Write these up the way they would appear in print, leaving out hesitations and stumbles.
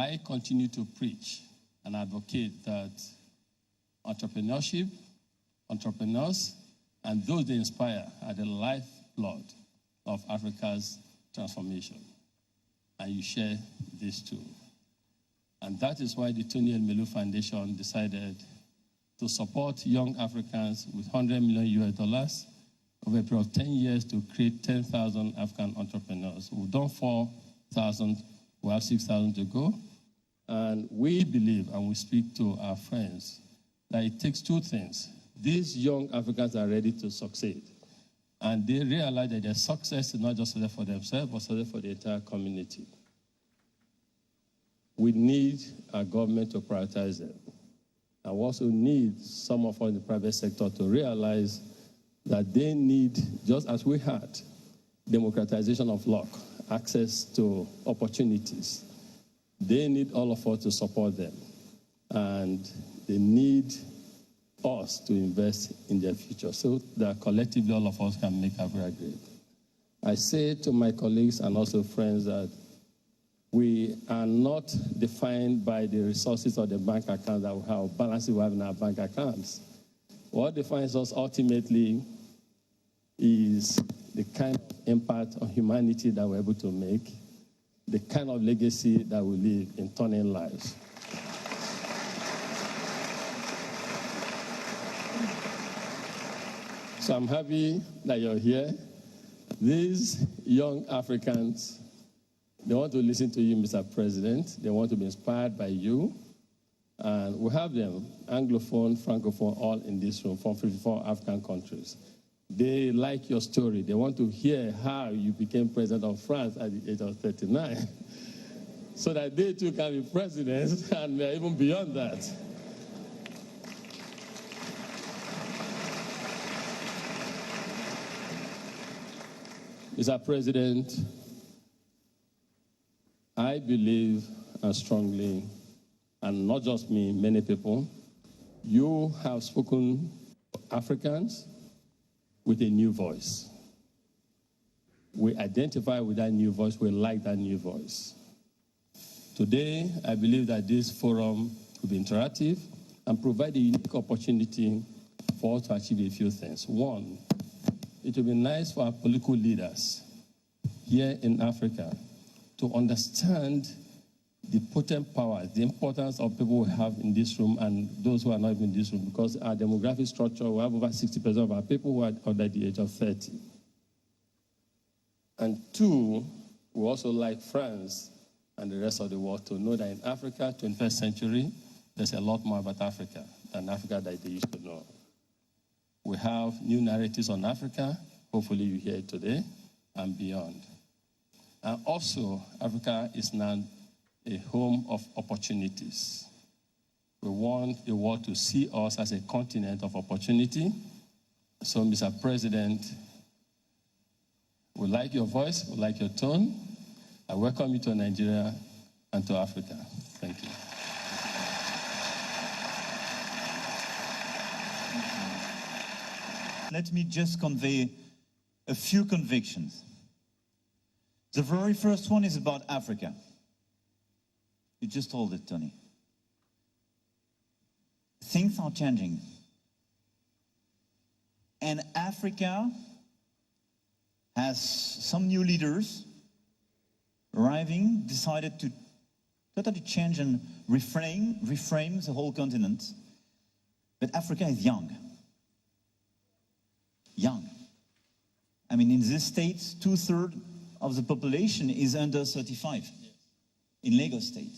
I continue to preach and advocate that entrepreneurship, entrepreneurs, and those they inspire are the lifeblood of Africa's transformation. And you share this too. And that is why the Tony Elumelu Foundation decided to support young Africans with $100 million over a period of 10 years to create 10,000 African entrepreneurs. We've done 4,000, we have 6,000 to go. And we believe, and we speak to our friends, that it takes two things. These young Africans are ready to succeed. And they realize that their success is not just for themselves, but for the entire community. We need our government to prioritize them. And we also need some of us in the private sector to realize that they need, just as we had, democratization of luck, access to opportunities. They need all of us to support them. And they need us to invest in their future so that collectively all of us can make Africa great. I say to my colleagues and also friends that we are not defined by the resources of the bank account that we have, balances we have in our bank accounts. What defines us ultimately is the kind of impact on humanity that we're able to make, the kind of legacy that we leave in turning lives. So I'm happy that you're here. These young Africans, they want to listen to you, Mr. President. They want to be inspired by you. And we have them, Anglophone, Francophone, all in this room from 54 African countries. They like your story. They want to hear how you became president of France at the age of 39, so that they too can be presidents and even beyond that. Mr. President, I believe strongly, and not just me, many people, you have spoken to Africans with a new voice. We identify with that new voice, we like that new voice. Today, I believe that this forum will be interactive and provide a unique opportunity for us to achieve a few things. One, it will be nice for our political leaders here in Africa to understand the potent power, the importance of people we have in this room and those who are not even in this room, because our demographic structure, we have over 60% of our people who are under the age of 30. And two, we also like France and the rest of the world to know that in Africa, 21st century, there's a lot more about Africa than Africa that they used to know. We have new narratives on Africa. Hopefully you hear it today and beyond. And also, Africa is now a home of opportunities. We want the world to see us as a continent of opportunity. So, Mr. President, we like your voice, we like your tone. I welcome you to Nigeria and to Africa. Thank you. Let me just convey a few convictions. The very first one is about Africa. You just told it, Tony. Things are changing. And Africa has some new leaders arriving, decided to totally change and reframe the whole continent. But Africa is young. Young. I mean, in this state, 2/3 of the population is under 35 in Lagos State.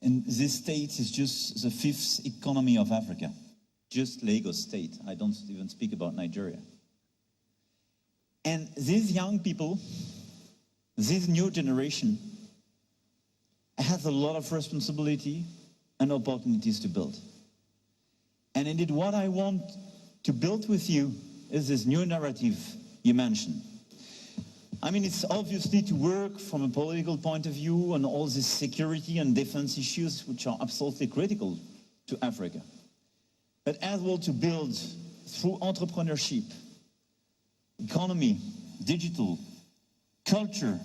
And this state is just the 5th economy of Africa. Just Lagos State. I don't even speak about Nigeria. And these young people, this new generation, has a lot of responsibility and opportunities to build. And indeed, what I want to build with you is this new narrative you mentioned. I mean, it's obviously to work from a political point of view on all these security and defense issues, which are absolutely critical to Africa. But as well to build through entrepreneurship, economy, digital, culture,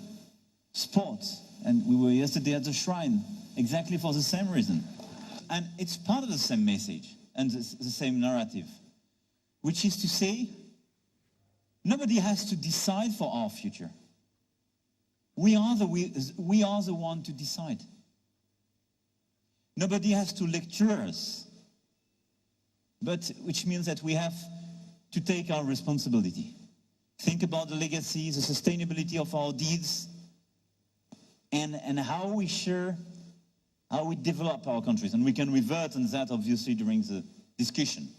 sports, And we were yesterday at the shrine, exactly for the same reason. And it's part of the same message and the same narrative, which is to say, nobody has to decide for our future. We are the one to decide. Nobody has to lecture us, but which means that we have to take our responsibility. Think about the legacy, the sustainability of our deeds, and how we share, how we develop our countries. And we can revert on that, obviously, during the discussion.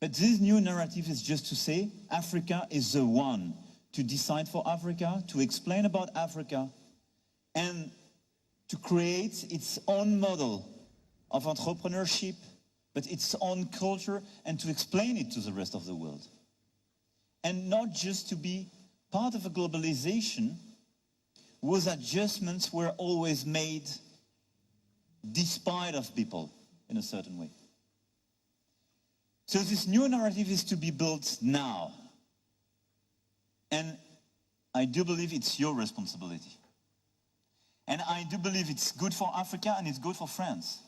But this new narrative is just to say Africa is the one to decide for Africa, to explain about Africa, and to create its own model of entrepreneurship, but its own culture, and to explain it to the rest of the world. And not just to be part of a globalization whose adjustments were always made despite of people in a certain way. So this new narrative is to be built now. And I do believe it's your responsibility. And I do believe it's good for Africa and it's good for France.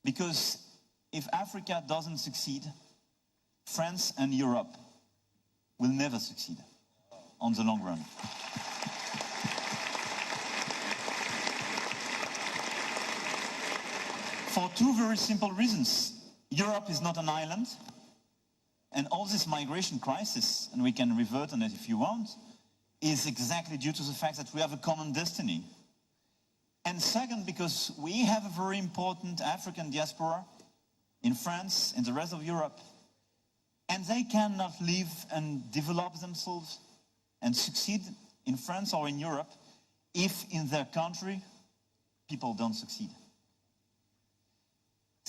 Because if Africa doesn't succeed, France and Europe will never succeed on the long run. For two very simple reasons. Europe is not an island, and all this migration crisis, and we can revert on it if you want, is exactly due to the fact that we have a common destiny. And second, because we have a very important African diaspora in France, in the rest of Europe, and they cannot live and develop themselves and succeed in France or in Europe if in their country people don't succeed.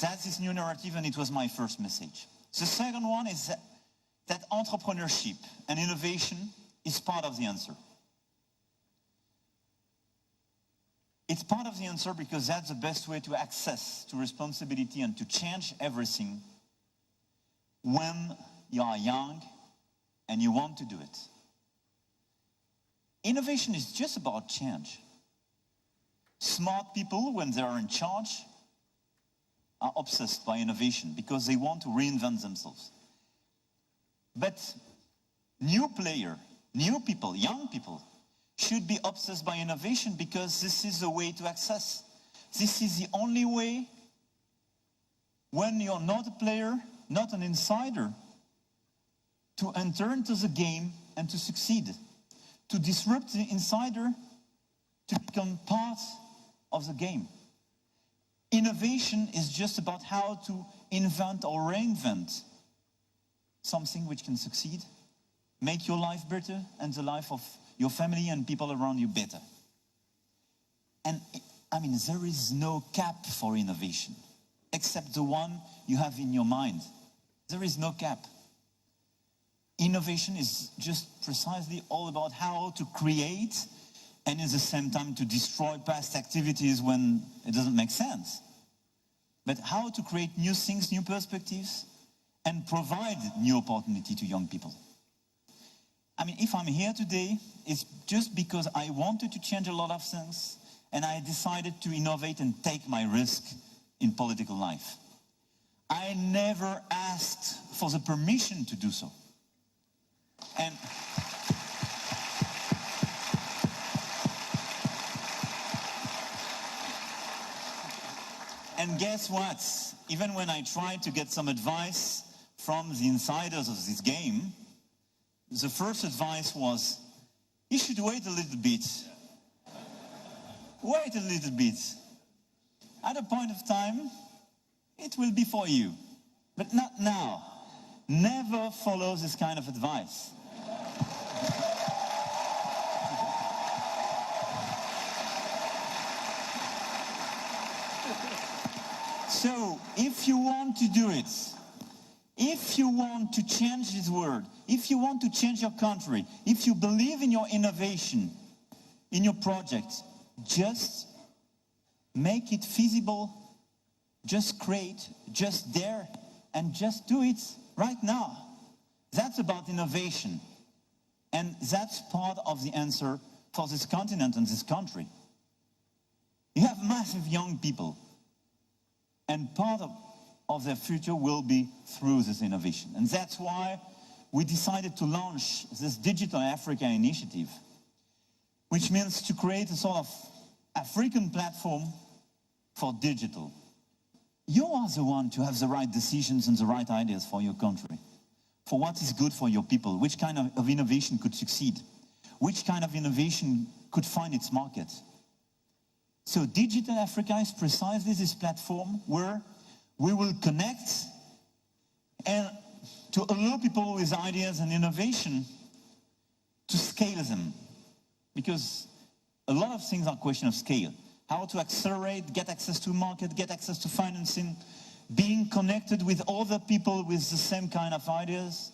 That's this new narrative, and it was my first message. The second one is that entrepreneurship and innovation is part of the answer. It's part of the answer because that's the best way to access to responsibility and to change everything when you are young and you want to do it. Innovation is just about change. Smart people, when they are in charge, are obsessed by innovation because they want to reinvent themselves. But new people, young people, should be obsessed by innovation because this is the way to access. This is the only way when you're not a player, not an insider, to enter into the game and to succeed. To disrupt the insider, to become part of the game. Innovation is just about how to invent or reinvent something which can succeed, make your life better and the life of your family and people around you better. And I mean, there is no cap for innovation, except the one you have in your mind. There is no cap. Innovation is just precisely all about how to create and at the same time to destroy past activities when it doesn't make sense. But how to create new things, new perspectives, and provide new opportunity to young people. I mean, if I'm here today, it's just because I wanted to change a lot of things, and I decided to innovate and take my risk in political life. I never asked for the permission to do so. And guess what? Even when I tried to get some advice from the insiders of this game, the first advice was, you should wait a little bit. Wait a little bit. At a point of time, it will be for you. But not now. Never follow this kind of advice. So, if you want to do it, if you want to change this world, if you want to change your country, if you believe in your innovation, in your project, just make it feasible, just create, just dare, and just do it right now. That's about innovation. And that's part of the answer for this continent and this country. You have massive young people, and part of their future will be through this innovation. And that's why we decided to launch this Digital Africa initiative, which means to create a sort of African platform for digital. You are the one to have the right decisions and the right ideas for your country, for what is good for your people, which kind of innovation could succeed, which kind of innovation could find its market. So Digital Africa is precisely this platform where we will connect and to allow people with ideas and innovation to scale them. Because a lot of things are a question of scale. How to accelerate, get access to market, get access to financing, being connected with other people with the same kind of ideas,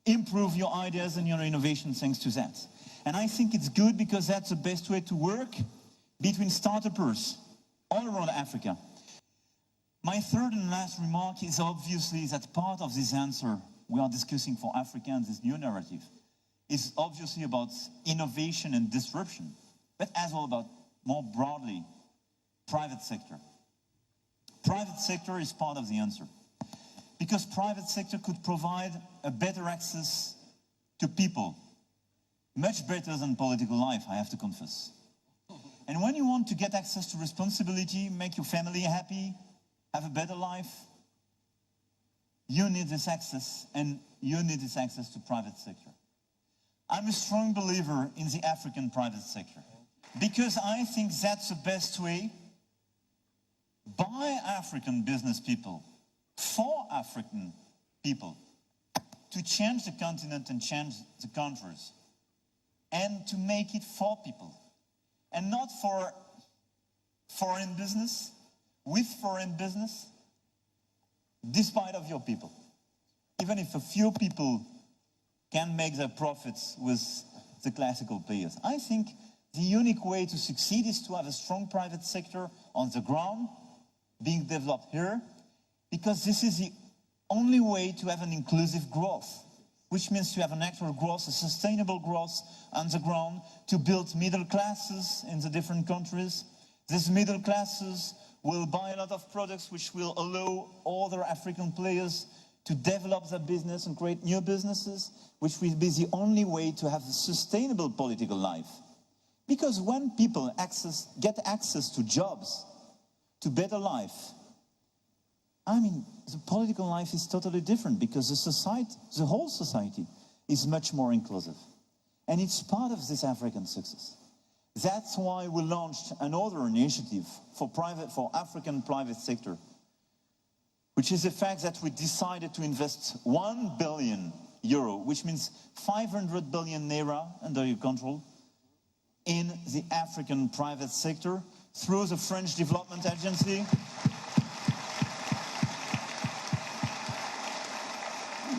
improve your ideas and your innovation thanks to that. And I think it's good because that's the best way to work between startups all around Africa. My third and last remark is obviously that part of this answer we are discussing for Africa and this new narrative is obviously about innovation and disruption, but as well about, more broadly, private sector. Private sector is part of the answer, because private sector could provide a better access to people, much better than political life, I have to confess. And when you want to get access to responsibility, make your family happy, have a better life, you need this access, and you need this access to private sector. I'm a strong believer in the African private sector, because I think that's the best way by African business people, for African people, to change the continent and change the countries, and to make it for people, and not for foreign business, with foreign business, despite of your people. Even if a few people can make their profits with the classical players. I think the unique way to succeed is to have a strong private sector on the ground, being developed here, because this is the only way to have an inclusive growth, which means to have an actual growth, a sustainable growth on the ground, to build middle classes in the different countries. These middle classes will buy a lot of products which will allow other African players to develop their business and create new businesses, which will be the only way to have a sustainable political life. Because when people get access to jobs, to better life, I mean, the political life is totally different, because the whole society is much more inclusive. And it's part of this African success. That's why we launched another initiative for African private sector, which is the fact that we decided to invest 1 billion euro, which means 500 billion naira under your control, in the African private sector through the French Development Agency.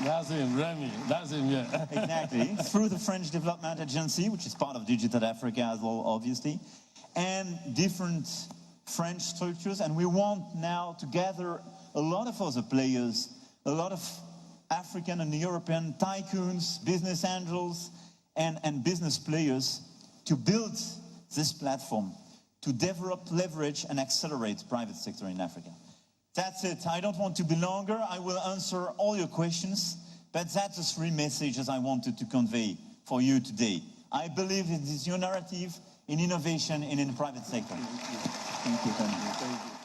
That's him, Remy. That's him, yeah. Exactly. Through the French Development Agency, which is part of Digital Africa as well, obviously, and different French structures. And we want now to gather a lot of other players, a lot of African and European tycoons, business angels, and business players to build this platform, to develop, leverage, and accelerate private sector in Africa. That's it. I don't want to be longer. I will answer all your questions, but that's the three messages I wanted to convey for you today. I believe in this new narrative, in innovation, and in the private sector. Thank you, Tony.